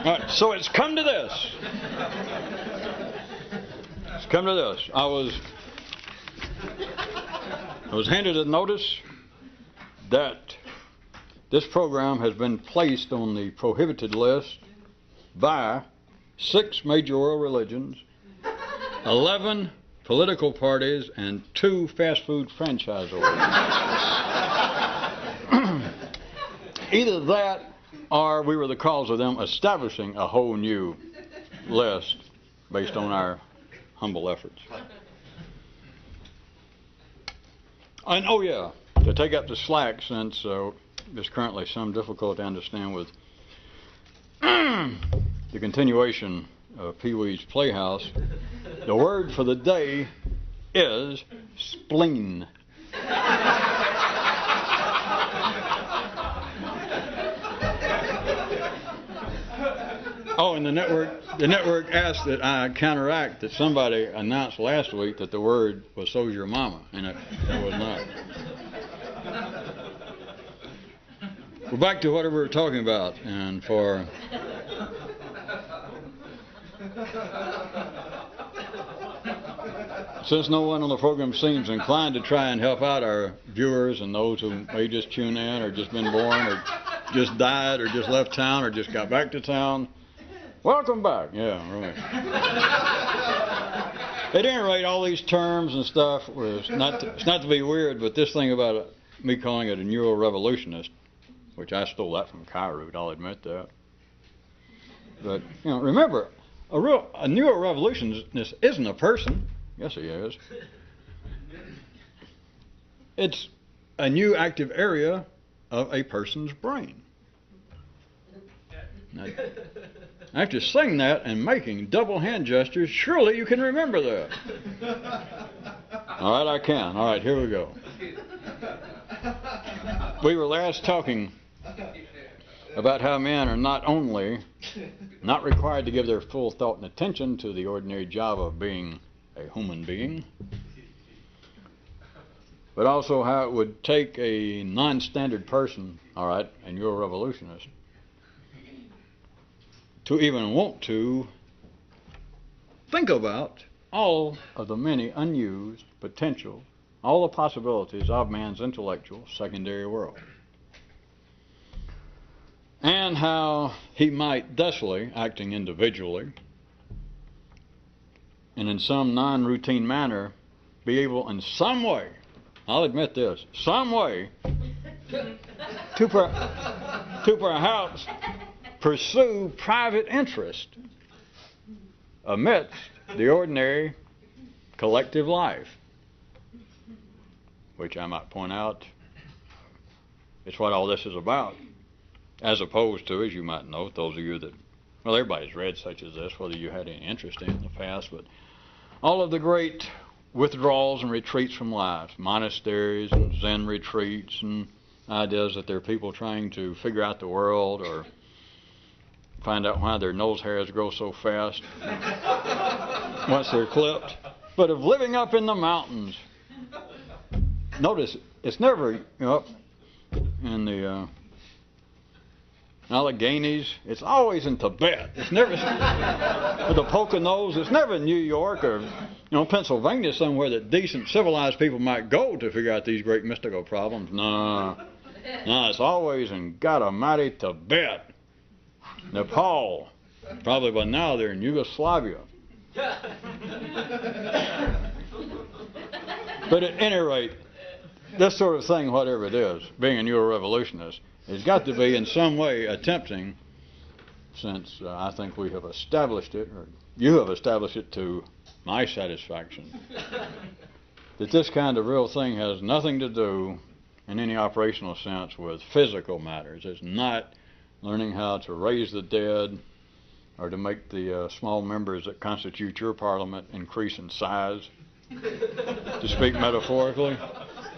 right, so it's come to this. It's come to this. I was handed a notice that this program has been placed on the prohibited list by 6 major world religions, 11 political parties, and 2 fast food franchisors. Either that or we were the cause of them establishing a whole new list based on our humble efforts. And oh yeah, to take up the slack, since there's currently some difficulty, I understand, with the continuation of Pee-wee's Playhouse, the word for the day is spleen. Oh, and the network asked that I counteract that somebody announced last week that the word was "so's your mama," and it was not. We're back to whatever we were talking about, and since no one on the program seems inclined to try and help out our viewers and those who may just tune in or just been born or just died or just left town or just got back to town, welcome back. Yeah, right. At any rate, all these terms and stuff, it's not to be weird, but this thing about me calling it a neuro-revolutionist, which I stole that from Kyroots, I'll admit that. But, remember, a neuro-revolutionist isn't a person. Yes, he is. It's a new active area of a person's brain. Now, after saying that and making double hand gestures, surely you can remember that. All right, I can. All right, here we go. We were last talking about how men are not only not required to give their full thought and attention to the ordinary job of being a human being, but also how it would take a non-standard person, all right, and you're a revolutionist, to even want to think about all of the many unused potential, all the possibilities of man's intellectual secondary world, and how he might thusly, acting individually and in some non-routine manner, be able in some way, I'll admit this, some way, to perhaps pursue private interest amidst the ordinary collective life, which I might point out is what all this is about, as opposed to, as you might know, those of you that, well, everybody's read such as this, whether you had any interest in the past, but all of the great withdrawals and retreats from life, monasteries and Zen retreats, and ideas that there are people trying to figure out the world or find out why their nose hairs grow so fast once they're clipped, but of living up in the mountains. Notice, it's never up in the Alleghenies. It's always in Tibet. It's never with the Poconos. It's never in New York or Pennsylvania, somewhere that decent civilized people might go to figure out these great mystical problems. No, it's always in God Almighty Tibet, Nepal. Probably by now they're in Yugoslavia. But at any rate, this sort of thing, whatever it is, being a neuro-revolutionist, has got to be in some way attempting, since I think we have established it, or you have established it to my satisfaction, that this kind of real thing has nothing to do in any operational sense with physical matters. It's not learning how to raise the dead or to make the small members that constitute your parliament increase in size, to speak metaphorically.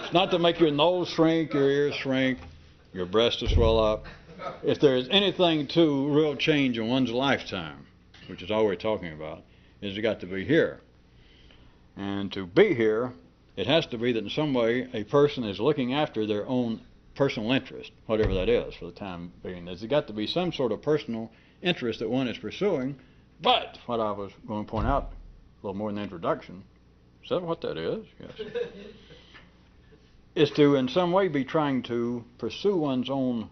It's not to make your nose shrink, your ears shrink, your breast to swell up. If there is anything to real change in one's lifetime, which is all we're talking about, is it got to be here. And to be here, it has to be that in some way a person is looking after their own personal interest, whatever that is for the time being. There's got to be some sort of personal interest that one is pursuing. But what I was going to point out a little more in the introduction, is that what that is? Yes. Is to in some way be trying to pursue one's own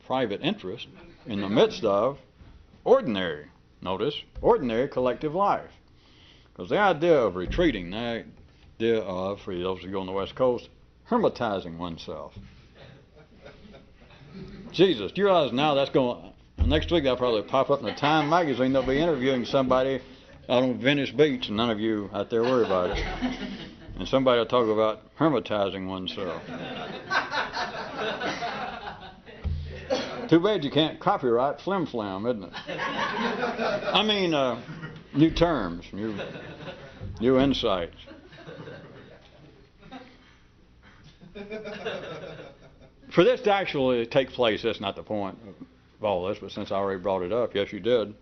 private interest in the midst of ordinary, notice, ordinary collective life. Because the idea of retreating, the idea of, for those who go on the West Coast, hermetizing oneself. Jesus, do you realize now that's going, next week that'll probably pop up in the Time magazine. They'll be interviewing somebody out on Venice Beach, and none of you out there worry about it. And somebody will talk about hermetizing oneself. Too bad you can't copyright flim flam, isn't it? I mean, new terms, new insights. For this to actually take place, that's not the point of all this, but since I already brought it up, yes, you did.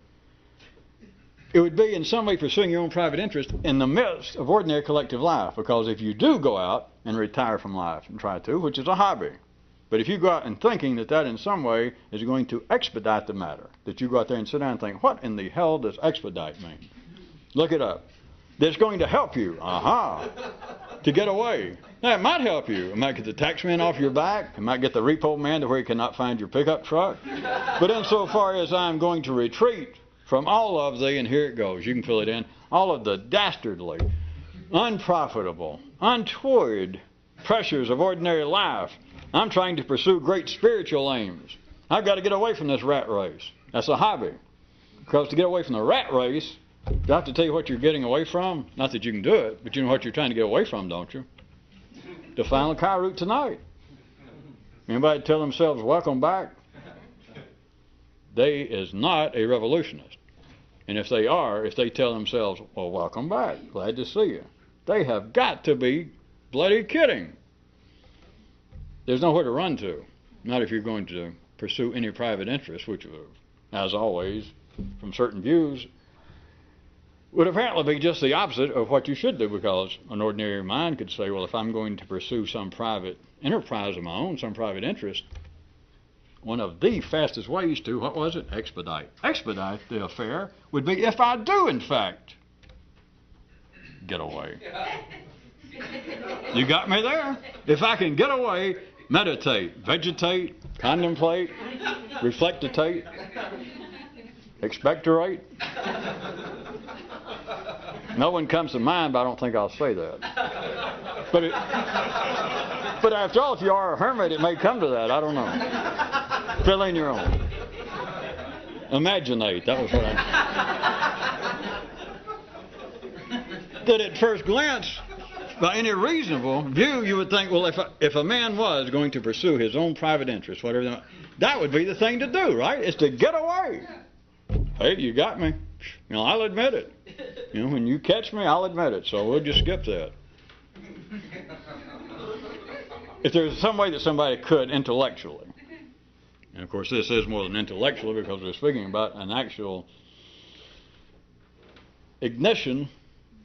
It would be in some way pursuing your own private interest in the midst of ordinary collective life, because if you do go out and retire from life and try to, which is a hobby, but if you go out and thinking that that in some way is going to expedite the matter, that you go out there and sit down and think, what in the hell does expedite mean? Look it up. That's going to help you, to get away. Now, it might help you. It might get the taxman off your back. It might get the repo man to where he cannot find your pickup truck. But insofar as I'm going to retreat from all of the, and here it goes, you can fill it in, all of the dastardly, unprofitable, untoward pressures of ordinary life, I'm trying to pursue great spiritual aims. I've got to get away from this rat race. That's a hobby. Because to get away from the rat race, do I have to tell you what you're getting away from? Not that you can do it, but you know what you're trying to get away from, don't you? To find the Kyroot tonight. Anybody tell themselves, welcome back? They is not a revolutionist. And if they are, if they tell themselves, well, welcome back, glad to see you, they have got to be bloody kidding. There's nowhere to run to. Not if you're going to pursue any private interest, which, as always, from certain views, would apparently be just the opposite of what you should do, because an ordinary mind could say, well, if I'm going to pursue some private enterprise of my own, some private interest, one of the fastest ways to, what was it? Expedite. Expedite the affair would be if I do, in fact, get away. You got me there? If I can get away, meditate, vegetate, contemplate, reflectate, expectorate. No one comes to mind, but I don't think I'll say that. But after all, if you are a hermit, it may come to that. I don't know. Fill in your own. Imaginate. That was what that at first glance, by any reasonable view, you would think, well, if a man was going to pursue his own private interest, whatever, that would be the thing to do, right? Is to get away. Hey, you got me. You know, I'll admit it. You know, when you catch me, I'll admit it. So we'll just skip that. If there's some way that somebody could intellectually, and of course this is more than intellectually because we're speaking about an actual ignition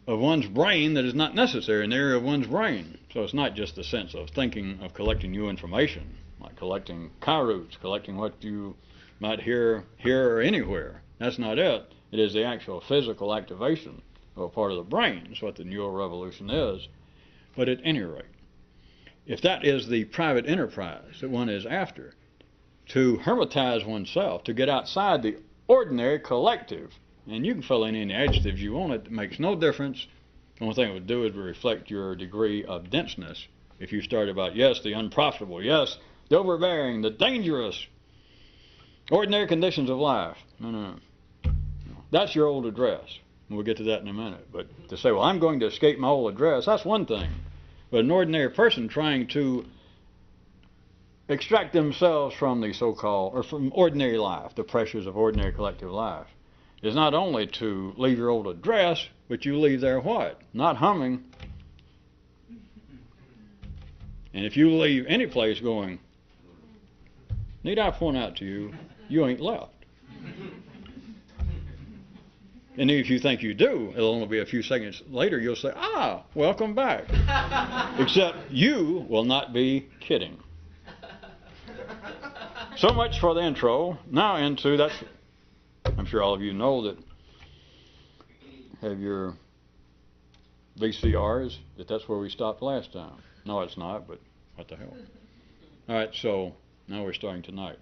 of one's brain that is not necessary in the area of one's brain. So it's not just the sense of thinking of collecting new information, like collecting Kyroots, collecting what you might hear here or anywhere. That's not it. It is the actual physical activation of a part of the brain. That's what the neural revolution is. But at any rate, if that is the private enterprise that one is after, to hermetize oneself, to get outside the ordinary collective, and you can fill in any adjectives you want, it makes no difference. The only thing it would do is reflect your degree of denseness. If you start about, yes, the unprofitable, yes, the overbearing, the dangerous, ordinary conditions of life. No. That's your old address. We'll get to that in a minute. But to say, well, I'm going to escape my old address, that's one thing. But an ordinary person trying to extract themselves from the so-called, or from ordinary life, the pressures of ordinary collective life, is not only to leave your old address, but you leave there what? Not humming. And if you leave any place going, need I point out to you, you ain't left. And if you think you do, it'll only be a few seconds later, you'll say, welcome back. Except you will not be kidding. So much for the intro. Now into that's. I'm sure all of you know that have your VCRs that's where we stopped last time. No, it's not, but what the hell. All right, so now we're starting tonight.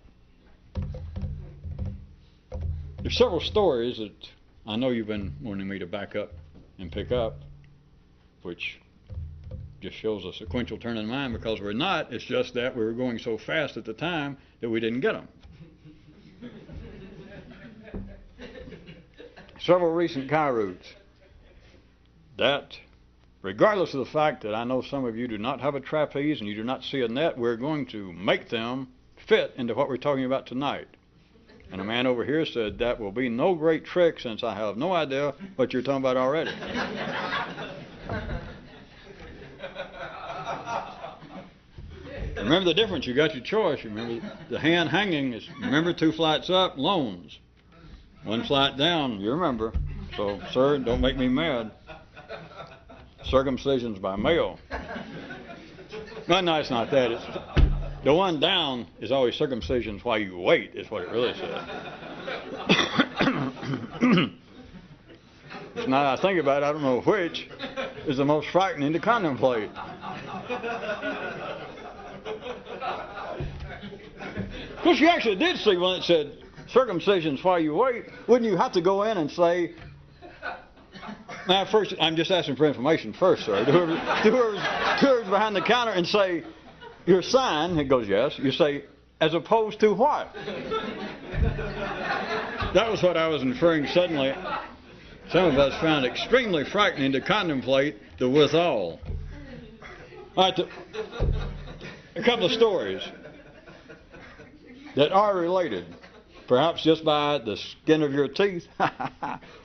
There's several stories that I know you've been wanting me to back up and pick up, which just shows a sequential turn in mind because we're not. It's just that we were going so fast at the time that we didn't get them. Several recent Kyroots that, regardless of the fact that I know some of you do not have a trapeze and you do not see a net, we're going to make them fit into what we're talking about tonight. And a man over here said, that will be no great trick since I have no idea what you're talking about already. Remember the difference. You got your choice. Remember the hand hanging is, remember 2 flights up, loans. 1 flight down, you remember. So, sir, don't make me mad. Circumcisions by mail. No, it's not that. It's, the one down is always circumcisions while you wait, is what it really says. Now I think about it, I don't know which is the most frightening to contemplate. Because you actually did see one that said, circumcisions while you wait. Wouldn't you have to go in and say, now first, I'm just asking for information first, sir. Whoever's behind the counter and say, your sign, it goes yes. You say, as opposed to what? That was what I was inferring suddenly. Some of us found extremely frightening to contemplate the withal. All right, a couple of stories that are related, perhaps just by the skin of your teeth,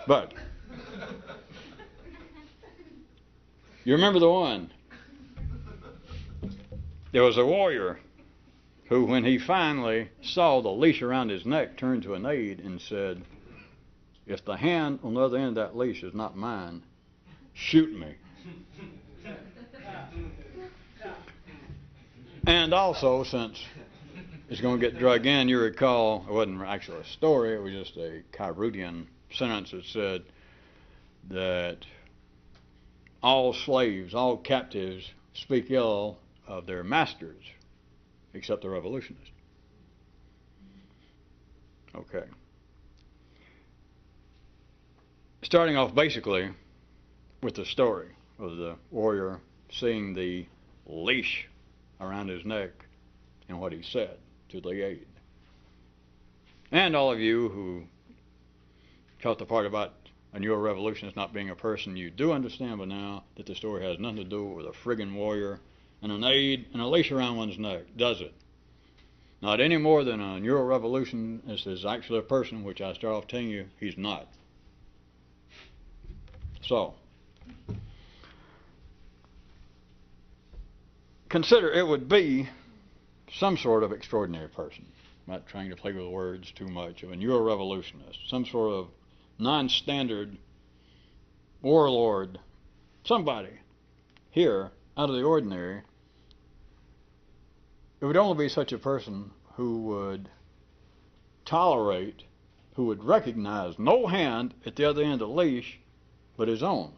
but you remember the one. There was a warrior who, when he finally saw the leash around his neck, turned to an aide and said, if the hand on the other end of that leash is not mine, shoot me. And also, since it's going to get drug in, you recall, it wasn't actually a story, it was just a Kyrootian sentence that said that all slaves, all captives speak ill of their masters, except the revolutionists. Okay. Starting off basically with the story of the warrior seeing the leash around his neck and what he said to the aide. And all of you who caught the part about a new revolutionist not being a person, you do understand by now that the story has nothing to do with a friggin' warrior and an aide and a leash around one's neck, does it? Not any more than a Euro revolutionist is actually a person, which I start off telling you he's not. So, consider it would be some sort of extraordinary person. I'm not trying to play with words too much, of a Euro revolutionist, some sort of non-standard warlord, somebody here out of the ordinary. It would only be such a person who would tolerate, who would recognize no hand at the other end of the leash but his own.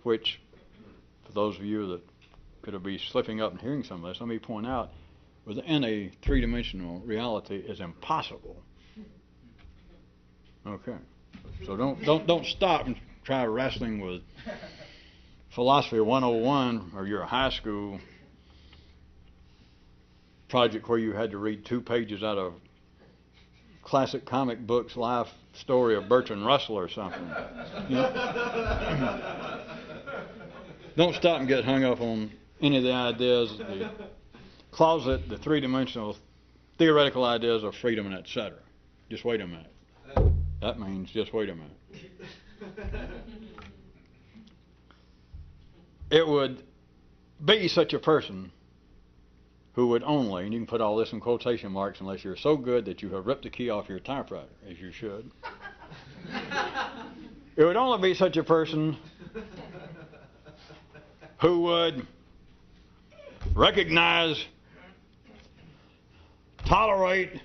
Which, for those of you that could be slipping up and hearing some of this, let me point out, within a three-dimensional reality is impossible. Okay. So don't stop and try wrestling with Philosophy 101 or your high school project where you had to read 2 pages out of classic comic books life story of Bertrand Russell or something. You know? Don't stop and get hung up on any of the ideas, the closet, the three-dimensional theoretical ideas of freedom and etc. Just wait a minute. That means just wait a minute. It would be such a person who would only, and you can put all this in quotation marks unless you're so good that you have ripped the key off your typewriter, as you should. It would only be such a person who would recognize tolerate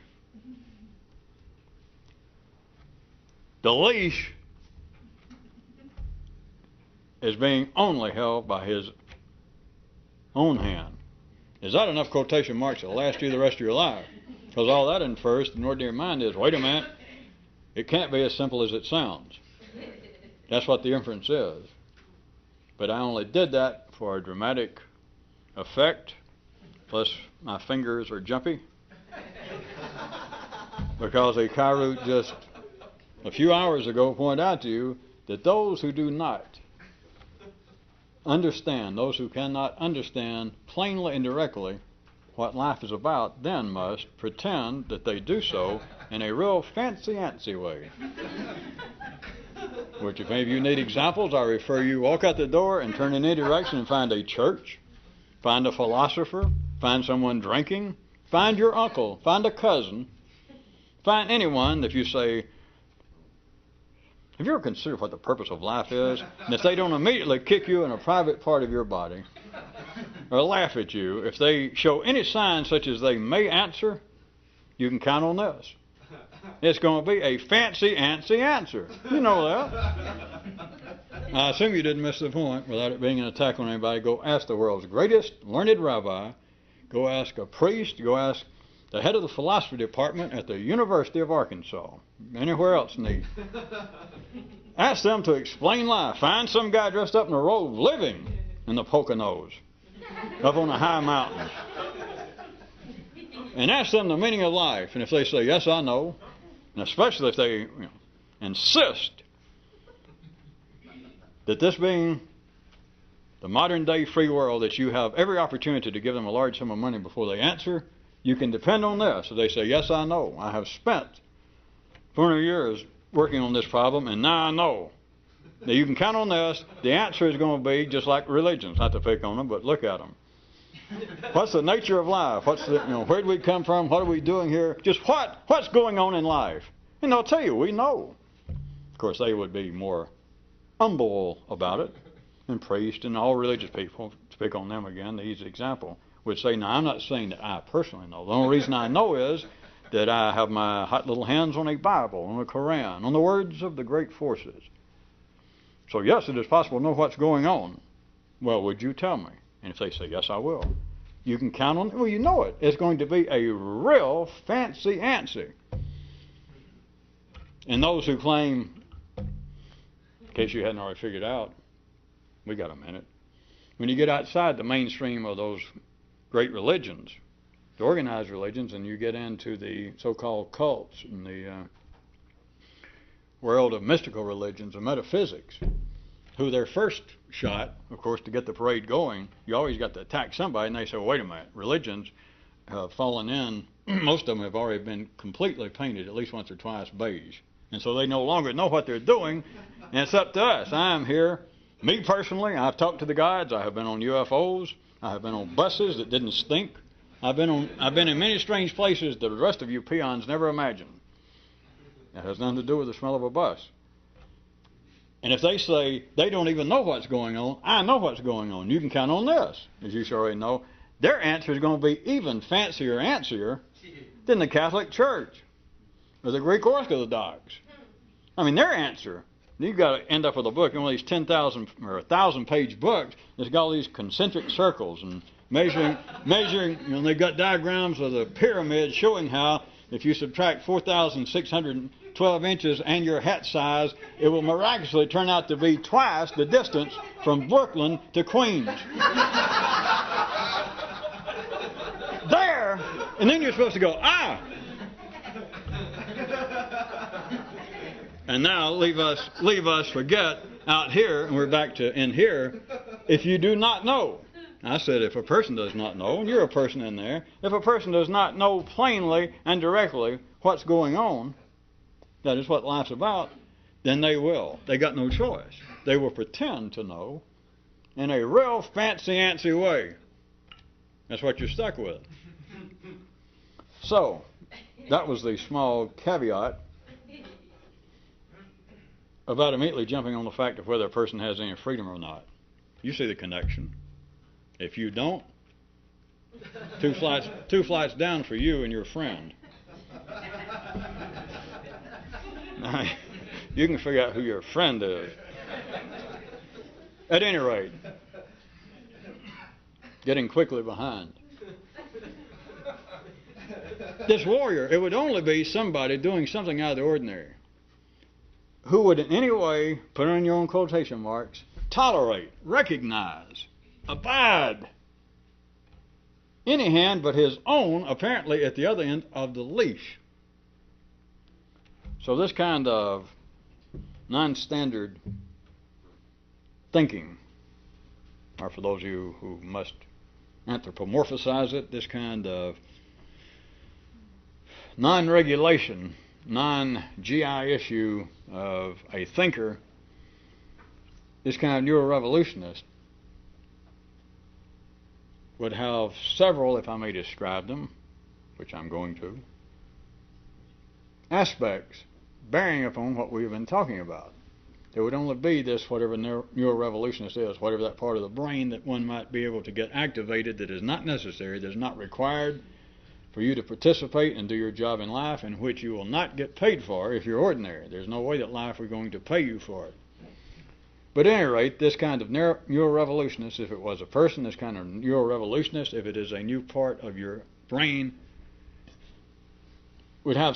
the leash is being only held by his own hand. Is that enough quotation marks to last you the rest of your life? Because all that infers to an ordinary mind is, wait a minute, it can't be as simple as it sounds. That's what the inference is. But I only did that for a dramatic effect, plus my fingers are jumpy, because a Kyroot just a few hours ago pointed out to you that those who do not understand, those who cannot understand plainly and directly what life is about, then must pretend that they do so in a real fancy-antsy way. Which, if any of you need examples, I refer you, walk out the door and turn in any direction and find a church, find a philosopher, find someone drinking, find your uncle, find a cousin, find anyone. If you say, have you ever considered what the purpose of life is? And if they don't immediately kick you in a private part of your body or laugh at you, if they show any sign such as they may answer, you can count on this. It's going to be a fancy-antsy answer. You know that. I assume you didn't miss the point without it being an attack on anybody. Go ask the world's greatest learned rabbi. Go ask a priest. Go ask the head of the philosophy department at the University of Arkansas. Anywhere else need. Ask them to explain life. Find some guy dressed up in a robe living in the Poconos up on a high mountain. And ask them the meaning of life. And if they say, yes, I know, and especially if they insist that this being the modern day free world, that you have every opportunity to give them a large sum of money before they answer, you can depend on this. So they say, yes, I know. I have spent 400 years working on this problem, and now I know. Now you can count on this. The answer is going to be just like religions. Not to pick on them, but look at them. What's the nature of life? What's the, where did we come from? What are we doing here? Just what's going on in life? And they'll tell you, we know. Of course, they would be more humble about it, and priest and all religious people, to pick on them again, the easy example, would say, now I'm not saying that I personally know. The only reason I know is that I have my hot little hands on a Bible, on a Quran, on the words of the great forces. So yes, it is possible to know what's going on. Well, would you tell me? And if they say, yes, I will, you can count on it. Well, you know it. It's going to be a real fancy-antsy. And those who claim, in case you hadn't already figured out, we got a minute. When you get outside the mainstream of those great religions, the organized religions, and you get into the so-called cults and the world of mystical religions and metaphysics, who their first shot, of course, to get the parade going, you always got to attack somebody, and they say, well, wait a minute, religions have fallen in, most of them have already been completely painted at least once or twice beige. And so they no longer know what they're doing, and it's up to us. I'm here, me personally, I've talked to the guides, I have been on UFOs, I have been on buses that didn't stink, I've been in many strange places that the rest of you peons never imagined. That has nothing to do with the smell of a bus. And if they say they don't even know what's going on, I know what's going on. You can count on this, as you should already know. Their answer is going to be even fancier and antsier than the Catholic Church or the Greek Orthodox. I mean, their answer, you've got to end up with a book, one of these 10,000 or 1,000-page books that's got all these concentric circles and measuring, they've got diagrams of the pyramid showing how if you subtract 4,612 inches and your hat size, it will miraculously turn out to be twice the distance from Brooklyn to Queens. There! And then you're supposed to go, ah! And now leave us forget out here, and we're back to in here, if you do not know. I said if a person does not know, and you're a person in there, if a person does not know plainly and directly what's going on, that is what life's about, then they will. They got no choice. They will pretend to know in a real fancy-antsy way. That's what you're stuck with. So, that was the small caveat about immediately jumping on the fact of whether a person has any freedom or not. You see the connection. If you don't, Two flights down for you and your friend. Now, you can figure out who your friend is. At any rate, getting quickly behind. This warrior, it would only be somebody doing something out of the ordinary who would in any way, put on your own quotation marks, tolerate, recognize, abide any hand but his own, apparently at the other end of the leash. So this kind of non-standard thinking, or for those of you who must anthropomorphize it, this kind of non-regulation, non-GI issue of a thinker, this kind of neuro-revolutionist, would have several, if I may describe them, which I'm going to, aspects bearing upon what we've been talking about. There would only be this, whatever neuro-revolutionist is, whatever that part of the brain that one might be able to get activated that is not necessary, that is not required for you to participate and do your job in life, in which you will not get paid for if you're ordinary. There's no way that life is going to pay you for it. But at any rate, this kind of neuro-revolutionist, if it was a person, this kind of neuro-revolutionist, if it is a new part of your brain, would have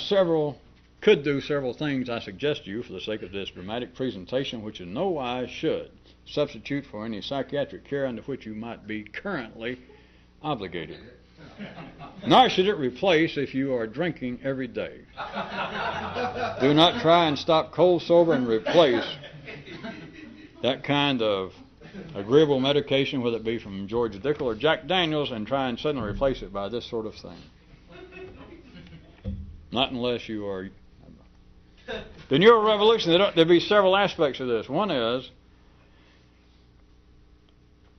could do several things I suggest to you for the sake of this dramatic presentation, which in no wise should substitute for any psychiatric care under which you might be currently obligated. Nor should it replace if you are drinking every day. Do not try and stop cold sober and replace that kind of agreeable medication, whether it be from George Dickel or Jack Daniels, and try and suddenly replace it by this sort of thing. Not unless you are... The neuro-revolution, there'll be several aspects of this. One is,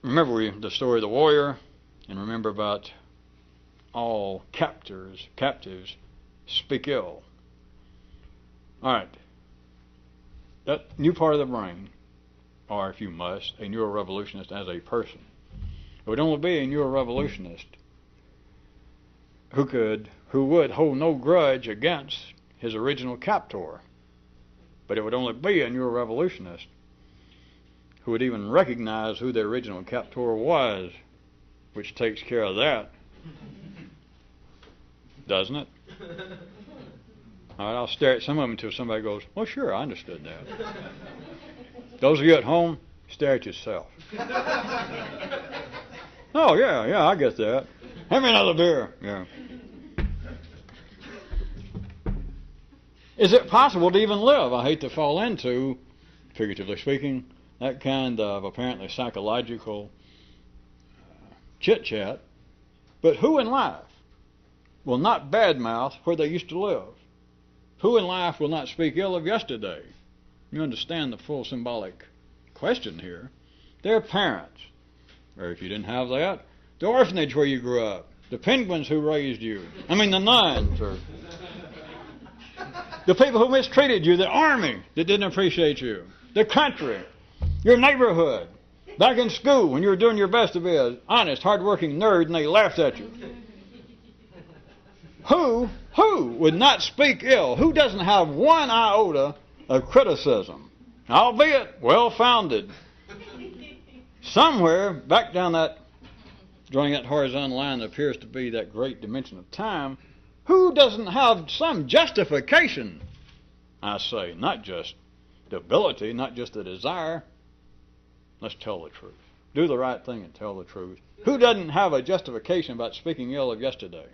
remember the story of the warrior, and remember about all captives speak ill. All right. That new part of the brain, or if you must, a neuro-revolutionist as a person. It would only be a neuro-revolutionist who would hold no grudge against his original captor. But it would only be a neuro-revolutionist who would even recognize who the original captor was, which takes care of that. Doesn't it? All right, I'll stare at some of them until somebody goes, well, sure, I understood that. Those of you at home, stare at yourself. Oh, yeah, I get that. Have me another beer. Yeah. Is it possible to even live? I hate to fall into, figuratively speaking, that kind of apparently psychological chit-chat. But who in life will not badmouth where they used to live? Who in life will not speak ill of yesterday? You understand the full symbolic question here. Their parents, or if you didn't have that, the orphanage where you grew up, the penguins who raised you, the nuns, or the people who mistreated you, the army that didn't appreciate you, the country, your neighborhood, back in school when you were doing your best to be an honest, hard-working nerd and they laughed at you. Who would not speak ill? Who doesn't have one iota of criticism, albeit well-founded? Somewhere back down drawing that horizontal line that appears to be that great dimension of time, who doesn't have some justification? I say, not just the ability, not just the desire. Let's tell the truth. Do the right thing and tell the truth. Who doesn't have a justification about speaking ill of yesterday?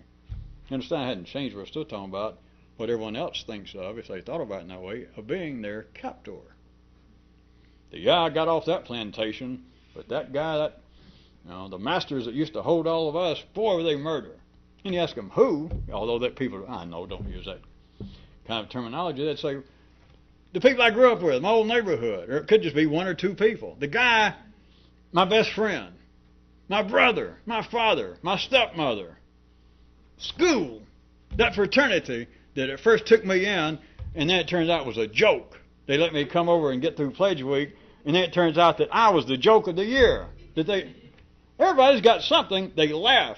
You understand, I hadn't changed. We're still talking about what everyone else thinks of, if they thought about it in that way, of being their captor. Yeah, I got off that plantation, but that guy, the masters that used to hold all of us, boy, were they murder. And you ask them who, although that people, I know, don't use that kind of terminology, they'd say, the people I grew up with, my old neighborhood, or it could just be one or two people. The guy, my best friend, my brother, my father, my stepmother, school, that fraternity that at first took me in, and then it turns out was a joke. They let me come over and get through Pledge Week, and then it turns out that I was the joke of the year. Everybody's got something they laugh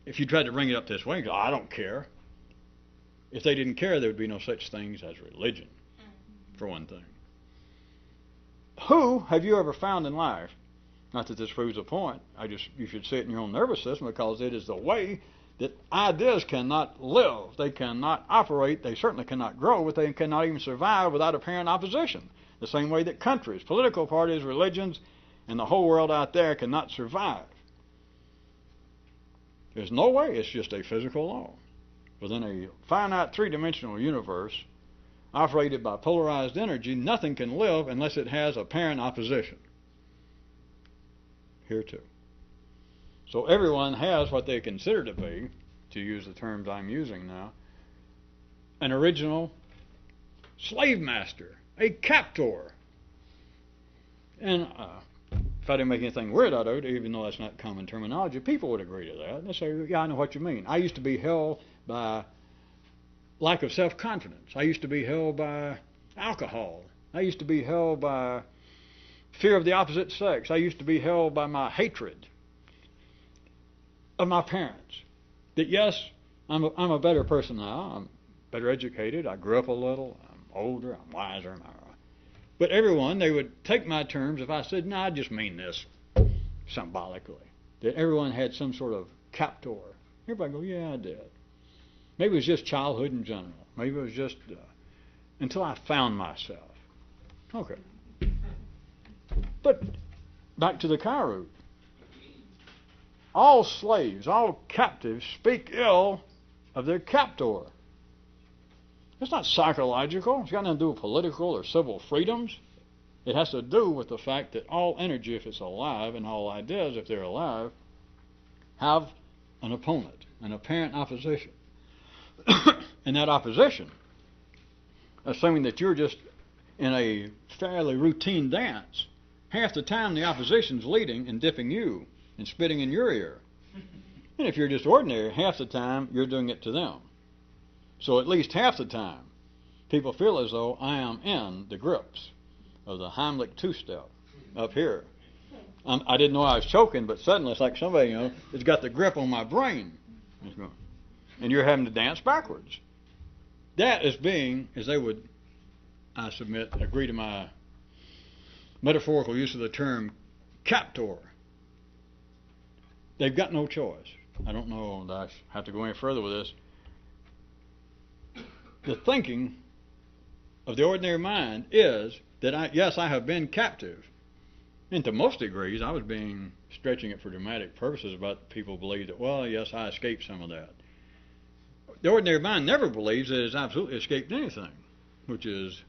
if you tried to bring it up this way, you go, I don't care. If they didn't care, there would be no such things as religion, for one thing. Who have you ever found in life? Not that this proves a point. You should see it in your own nervous system, because it is the way that ideas cannot live. They cannot operate. They certainly cannot grow, but they cannot even survive without apparent opposition. The same way that countries, political parties, religions, and the whole world out there cannot survive. There's no way. It's just a physical law. Within a finite three-dimensional universe operated by polarized energy, nothing can live unless it has apparent opposition. Here too. So everyone has what they consider to be, to use the terms I'm using now, an original slave master, a captor. And if I didn't make anything weird out of it, even though that's not common terminology, people would agree to that. They say, yeah, I know what you mean. I used to be held by lack of self-confidence. I used to be held by alcohol. I used to be held by fear of the opposite sex. I used to be held by my hatred of my parents. That yes, I'm a better person now. I'm better educated. I grew up a little. I'm older. I'm wiser. But everyone, they would take my terms if I said, no, I just mean this symbolically. That everyone had some sort of captor. Everybody go, yeah, I did. Maybe it was just childhood in general. Maybe it was just until I found myself. Okay. But back to the Kyroots. All slaves, all captives speak ill of their captor. It's not psychological. It's got nothing to do with political or civil freedoms. It has to do with the fact that all energy, if it's alive, and all ideas, if they're alive, have an opponent, an apparent opposition. And that opposition, assuming that you're just in a fairly routine dance, half the time the opposition's leading and dipping you and spitting in your ear. And if you're just ordinary, half the time you're doing it to them. So at least half the time, people feel as though I am in the grips of the Heimlich two-step up here. I didn't know I was choking, but suddenly it's like somebody, has got the grip on my brain. And you're having to dance backwards. That is being, as they would, I submit, agree to my metaphorical use of the term captor. They've got no choice. I don't know that I have to go any further with this. The thinking of the ordinary mind is that, I have been captive. And to most degrees, I was stretching it for dramatic purposes, but people believe that, well, yes, I escaped some of that. The ordinary mind never believes that it has absolutely escaped anything, which is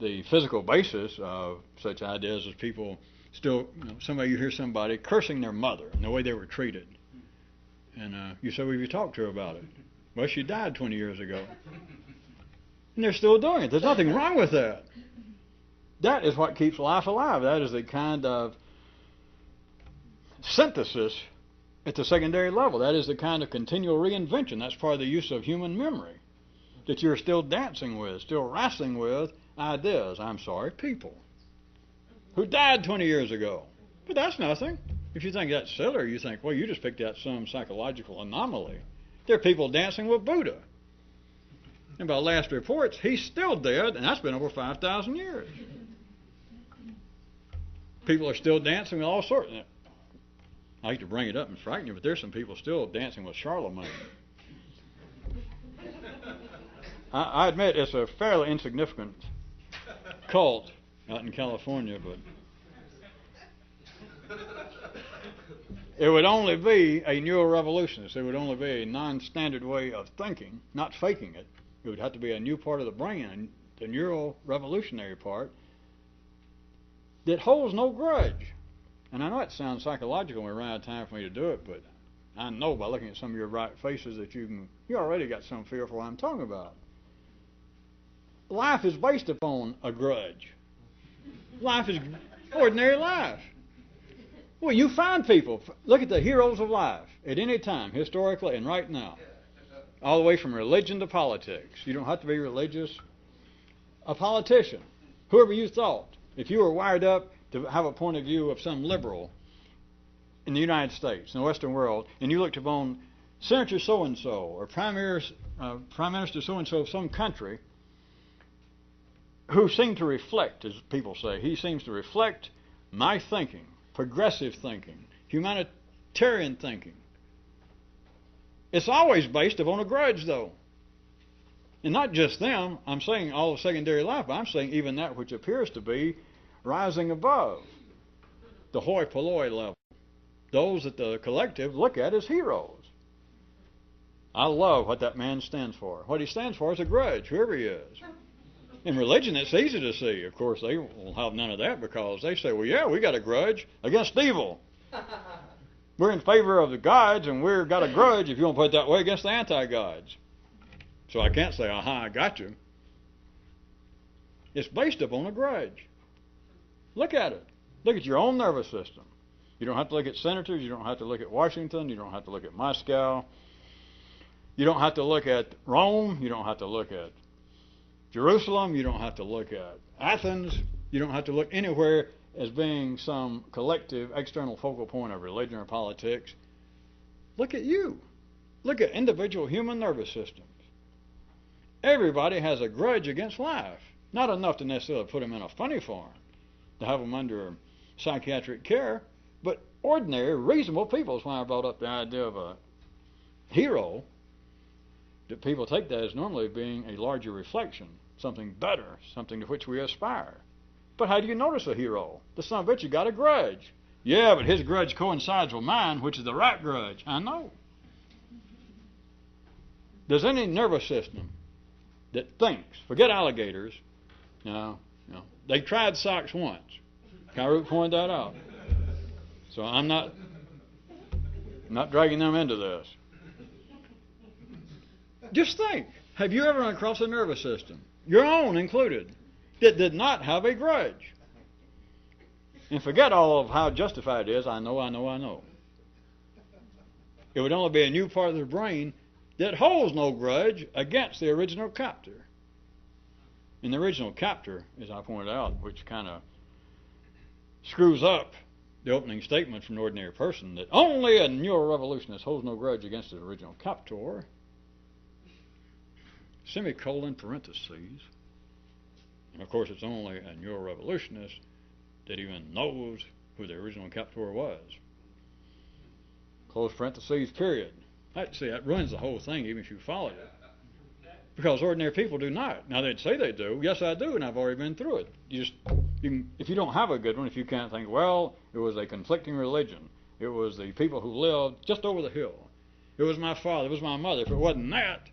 the physical basis of such ideas as people still, you hear somebody cursing their mother and the way they were treated. And you say, well, you talked to her about it. Well, she died 20 years ago. And they're still doing it. There's nothing wrong with that. That is what keeps life alive. That is the kind of synthesis at the secondary level. That is the kind of continual reinvention. That's part of the use of human memory. That you're still dancing with, still wrestling with ideas. People who died 20 years ago. But that's nothing. If you think that's silly, you think, well, you just picked out some psychological anomaly. There are people dancing with Buddha. And by last reports, he's still dead, and that's been over 5,000 years. People are still dancing with all sorts. I hate to bring it up and frighten you, but there's some people still dancing with Charlemagne. I admit it's a fairly insignificant cult out in California, but it would only be a neurorevolutionist. It would only be a non-standard way of thinking, not faking it. It would have to be a new part of the brain, the neurorevolutionary part, that holds no grudge. And I know it sounds psychological when we run out of time for me to do it, but I know by looking at some of your bright faces that you already got some feel for what I'm talking about. Life is based upon a grudge. Life is ordinary life. Well, you find people, look at the heroes of life at any time, historically and right now, all the way from religion to politics. You don't have to be religious. A politician, whoever you thought, if you were wired up to have a point of view of some liberal, in the United States, in the Western world, and you looked upon Senator so-and-so or Prime Minister so-and-so of some country who seemed to reflect, as people say, he seems to reflect my thinking, progressive thinking, humanitarian thinking. It's always based upon a grudge, though. And not just them, I'm saying all of secondary life, but I'm saying even that which appears to be rising above the hoi polloi level. Those that the collective look at as heroes. I love what that man stands for. What he stands for is a grudge, whoever he is. In religion, it's easy to see. Of course, they will have none of that because they say, well, yeah, we got a grudge against evil. We're in favor of the gods, and we've got a grudge, if you want to put it that way, against the anti-gods. So I can't say, aha, I got you. It's based upon a grudge. Look at it. Look at your own nervous system. You don't have to look at senators. You don't have to look at Washington. You don't have to look at Moscow. You don't have to look at Rome. You don't have to look at Jerusalem. You don't have to look at Athens. You don't have to look anywhere as being some collective external focal point of religion or politics. Look at you. Look at individual human nervous systems. Everybody has a grudge against life. Not enough to necessarily put them in a funny farm, to have them under psychiatric care, but ordinary, reasonable people is why I brought up the idea of a hero, that people take that as normally being a larger reflection, something better, something to which we aspire. But how do you notice a hero? The son of a bitch, you got a grudge. Yeah, but his grudge coincides with mine, which is the right grudge. I know. Does any nervous system that thinks, forget alligators, they tried socks once. Kyroots pointed that out. So I'm not dragging them into this. Just think, have you ever run across a nervous system, your own included, that did not have a grudge? And forget all of how justified it is, I know. It would only be a new part of the brain that holds no grudge against the original captor. And the original captor, as I pointed out, which kind of screws up the opening statement from an ordinary person, that only a neurorevolutionist holds no grudge against his original captor, semicolon parentheses, and of course it's only a neurorevolutionist that even knows who the original captor was. Close parentheses, period. That ruins the whole thing, even if you follow it. Because ordinary people do not. Now, they'd say they do. Yes, I do, and I've already been through it. You can, if you don't have a good one, if you can't think, well, it was a conflicting religion. It was the people who lived just over the hill. It was my father. It was my mother. If it wasn't that,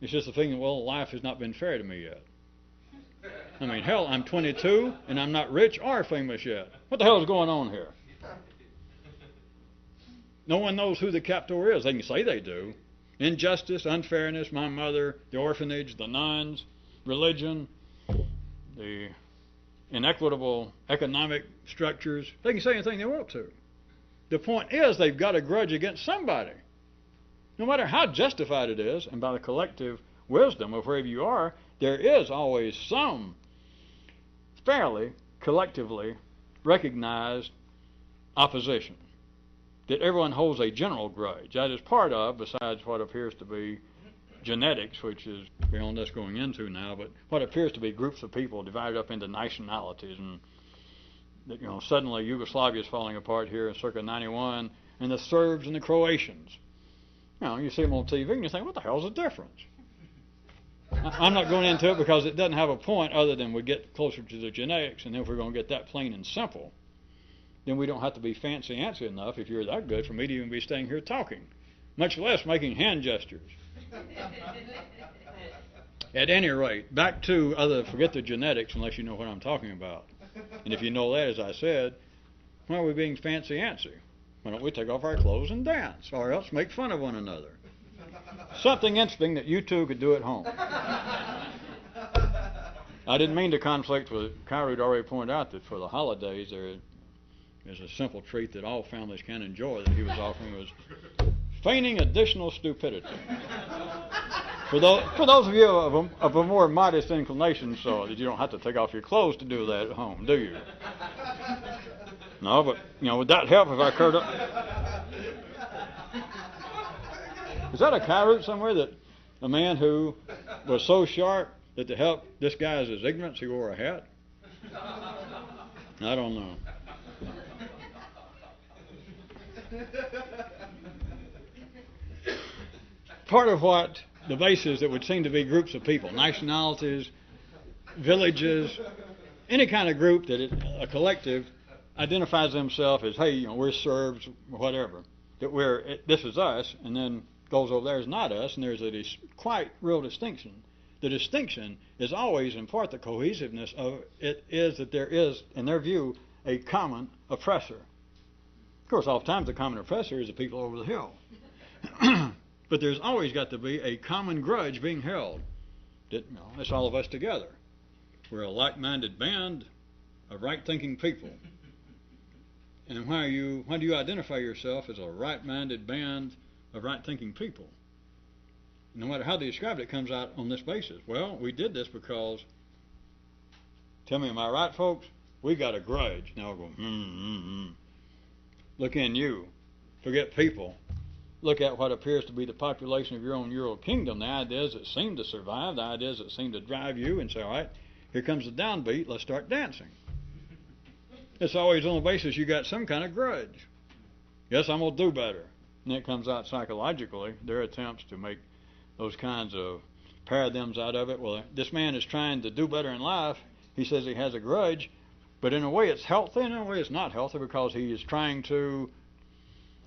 it's just the thing that, well, life has not been fair to me yet. I mean, hell, I'm 22, and I'm not rich or famous yet. What the hell is going on here? No one knows who the captor is. They can say they do. Injustice, unfairness, my mother, the orphanage, the nuns, religion, the inequitable economic structures. They can say anything they want to. The point is they've got a grudge against somebody. No matter how justified it is, and by the collective wisdom of wherever you are, there is always some fairly, collectively recognized opposition. That everyone holds a general grudge. That is part of, besides what appears to be genetics, which is beyond us going into now, but what appears to be groups of people divided up into nationalities, and that, suddenly Yugoslavia is falling apart here in circa 91, and the Serbs and the Croatians. You see them on TV and you think, what the hell's the difference? I'm not going into it because it doesn't have a point other than we get closer to the genetics, and then if we're going to get that plain and simple, then we don't have to be fancy-antsy enough, if you're that good, for me to even be staying here talking, much less making hand gestures. At any rate, back to forget the genetics unless you know what I'm talking about. And if you know that, as I said, why are we being fancy-antsy? Why don't we take off our clothes and dance, or else make fun of one another? Something interesting that you two could do at home. I didn't mean to conflict with Kyroots. Already pointed out that for the holidays there is a simple treat that all families can enjoy that he was offering, was feigning additional stupidity. For those of you of a more modest inclination, so that you don't have to take off your clothes to do that at home, do you? No, but, would that help if I curled up? Is that a Kyroot somewhere, that a man who was so sharp that to help disguise his ignorance, he wore a hat? I don't know. Part of what the basis that would seem to be groups of people, nationalities, villages, any kind of group that a collective identifies themselves as, hey, we're Serbs, whatever, that this is us, and then goes over there is not us, and there's a quite real distinction. The distinction is always, in part, the cohesiveness of it is that there is, in their view, a common oppressor. Of course, oftentimes the common oppressor is the people over the hill. But there's always got to be a common grudge being held. It's all of us together. We're a like-minded band of right-thinking people. And why do you identify yourself as a right-minded band of right-thinking people? No matter how they describe it, it comes out on this basis. Well, we did this because, tell me, am I right, folks? We got a grudge. Now we'll go, Look in you. Forget people. Look at what appears to be the population of your own Euro kingdom, the ideas that seem to survive, the ideas that seem to drive you, and say, all right, here comes the downbeat, let's start dancing. It's always on the basis you got some kind of grudge. Yes, I'm going to do better. And it comes out psychologically, their attempts to make those kinds of paradigms out of it. Well, this man is trying to do better in life. He says he has a grudge, but in a way it's healthy, and in a way it's not healthy, because he's trying to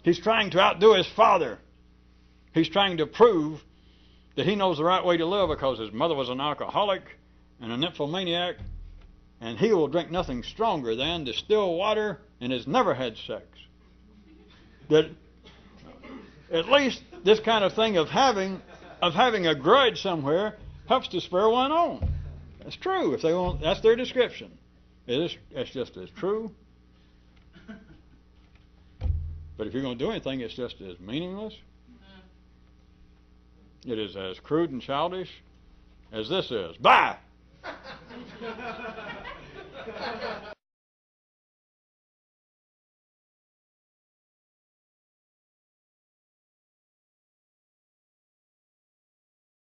outdo his father. He's trying to prove that he knows the right way to live because his mother was an alcoholic and a nymphomaniac, and he will drink nothing stronger than distilled water and has never had sex. That at least this kind of thing of having a grudge somewhere helps to spur one on. That's true. If they want, that's their description. It's just as true. But if you're going to do anything, it's just as meaningless. It is as crude and childish as this is. Bye!